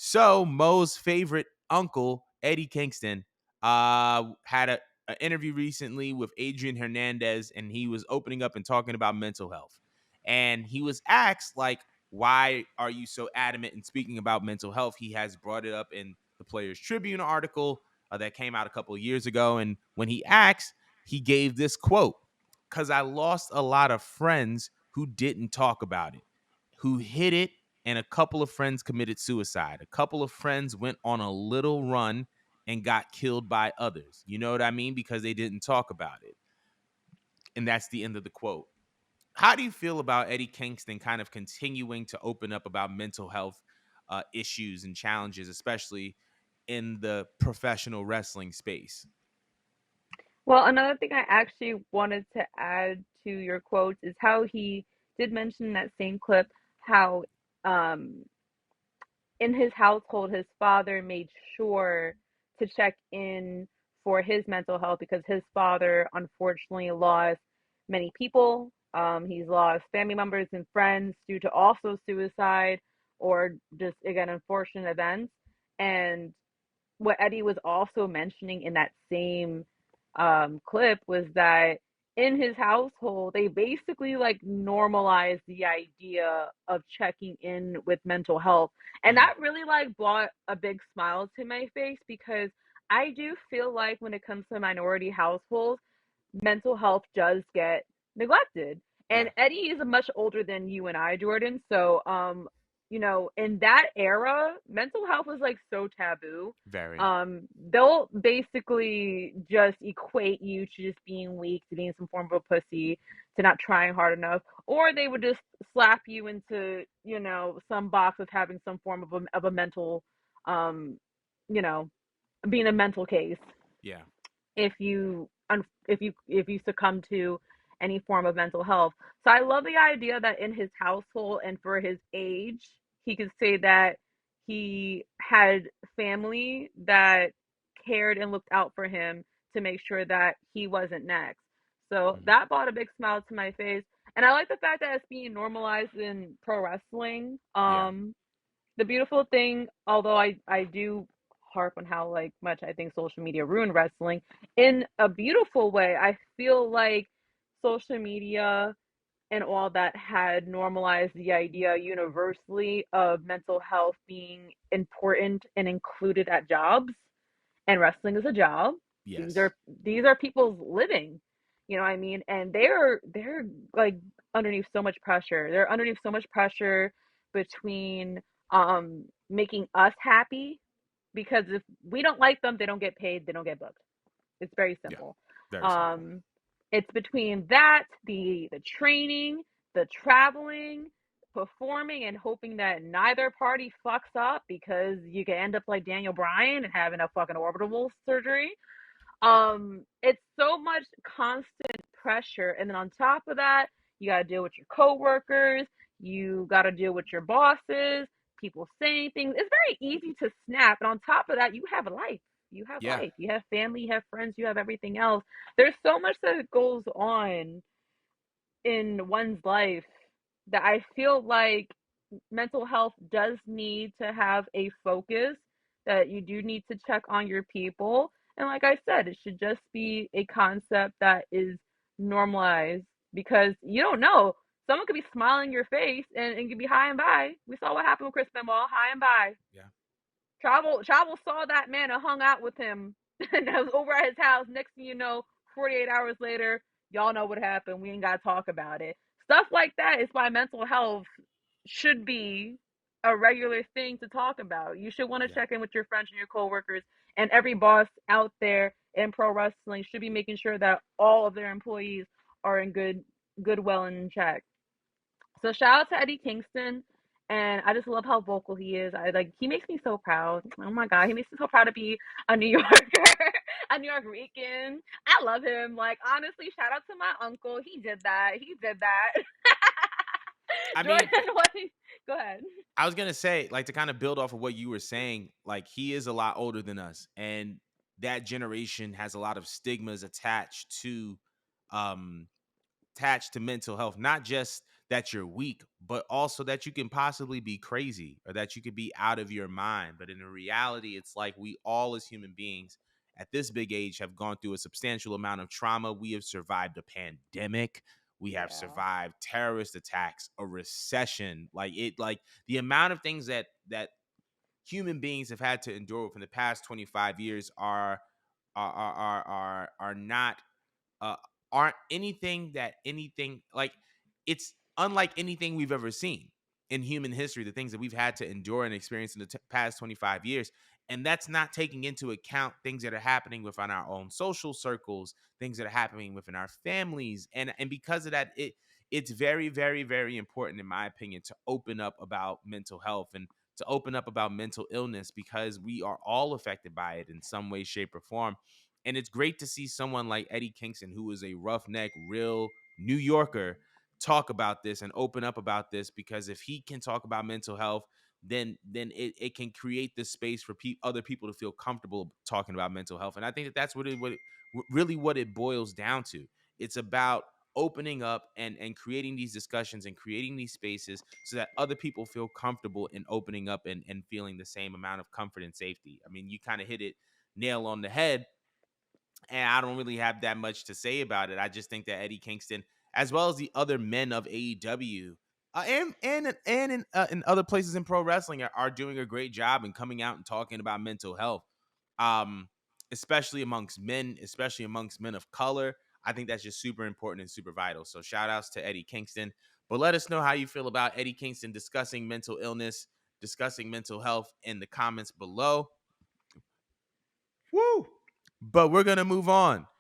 So Mo's favorite uncle, Eddie Kingston, had an interview recently with Adrian Hernandez, and he was opening up and talking about mental health. And he was asked, like, why are you so adamant in speaking about mental health? He has brought it up in the Players Tribune article that came out a couple of years ago. And when he asked, he gave this quote: "Because I lost a lot of friends who didn't talk about it, who hid it, and a couple of friends committed suicide. A couple of friends went on a little run and got killed by others." You know what I mean? Because they didn't talk about it. And that's the end of the quote. How do you feel about Eddie Kingston kind of continuing to open up about mental health issues and challenges, especially in the professional wrestling space? Well, another thing I actually wanted to add to your quotes is how he did mention in that same clip how um in his household his father made sure to check in for his mental health because his father unfortunately lost many people. He's lost family members and friends due to also suicide or just again unfortunate events. And what Eddie was also mentioning in that same clip was that in his household, they basically like normalized the idea of checking in with mental health. And Mm, that really like brought a big smile to my face because I do feel like when it comes to minority households, mental health does get neglected. And yeah, Eddie is much older than you and I, Jordan. So, in that era, mental health was like so taboo. very. They'll basically just equate you to just being weak, to being some form of a pussy, to not trying hard enough, or they would just slap you into, some box of having some form of a mental, um, you know, being a mental case Yeah. if you succumb to any form of mental health. So I love the idea that in his household and for his age, he could say that he had family that cared and looked out for him to make sure that he wasn't next. So Mhm. that brought a big smile to my face. And I like the fact that it's being normalized in pro wrestling. Yeah. The beautiful thing, although I do harp on how like much I think social media ruined wrestling, in a beautiful way, I feel like social media and all that had normalized the idea universally of mental health being important and included at jobs. And wrestling is a job. These Yes. are these are people's living. You know what I mean? And they're like underneath so much pressure. They're underneath so much pressure between making us happy because if we don't like them, they don't get paid, they don't get booked. It's very Yeah. simple. Very simple. Um, it's between that, the training, the traveling, performing, and hoping that neither party fucks up because you can end up like Daniel Bryan and having a fucking orbital surgery. It's so much constant pressure, and then on top of that, you got to deal with your coworkers, you got to deal with your bosses, people saying things. It's very easy to snap, and on top of that, you have a life. You have Yeah. life. You have family. You have friends. You have everything else. There's so much that goes on in one's life that I feel like mental health does need to have a focus, that you do need to check on your people. And like I said, it should just be a concept that is normalized because you don't know. Someone could be smiling in your face and could be high and by. We saw what happened with Chris Benoit, high and by. Yeah. Travel saw that man and hung out with him and I was over at his house. Next thing you know, 48 hours later, y'all know what happened. We ain't got to talk about it. Stuff like that is why mental health should be a regular thing to talk about. You should want to Yeah. check in with your friends and your coworkers, and every boss out there in pro wrestling should be making sure that all of their employees are in good well and in check. So shout out to Eddie Kingston. And I just love how vocal he is. He makes me so proud. Oh my God, he makes me so proud to be a New Yorker, a New York Rican. I love him. Like honestly, shout out to my uncle. He did that. He did that. I Jordan, mean, go ahead. I was gonna say, like, to kind of build off of what you were saying, like, he is a lot older than us, and that generation has a lot of stigmas um attached to mental health, not just that you're weak, but also that you can possibly be crazy or that you could be out of your mind. But in reality, it's like we all, as human beings at this big age, have gone through a substantial amount of trauma. We have survived a pandemic. We have Yeah. survived terrorist attacks, a recession, like the amount of things that human beings have had to endure within the past 25 years are not uh, aren't anything like it's unlike anything we've ever seen in human history, the things that we've had to endure and experience in the past 25 years. And that's not taking into account things that are happening within our own social circles, things that are happening within our families. And because of that, it's very, very, very important, in my opinion, to open up about mental health and to open up about mental illness, because we are all affected by it in some way, shape, or form. And it's great to see someone like Eddie Kingston, who is a roughneck, real New Yorker, talk about this and open up about this, because if he can talk about mental health, then it can create the space for other people to feel comfortable talking about mental health. And I think that that's really what it boils down to. It's about opening up and creating these discussions and creating these spaces so that other people feel comfortable in opening up and feeling the same amount of comfort and safety. I mean, you kind of hit it nail on the head, and I don't really have that much to say about it. I just think that Eddie Kingston, as well as the other men of AEW, in other places in pro wrestling, are doing a great job in coming out and talking about mental health, um, especially amongst men, especially amongst men of color. I think that's just super important and super vital. So shout outs to Eddie Kingston. But let us know how you feel about Eddie Kingston discussing mental illness, discussing mental health in the comments below. Woo! But we're gonna move on.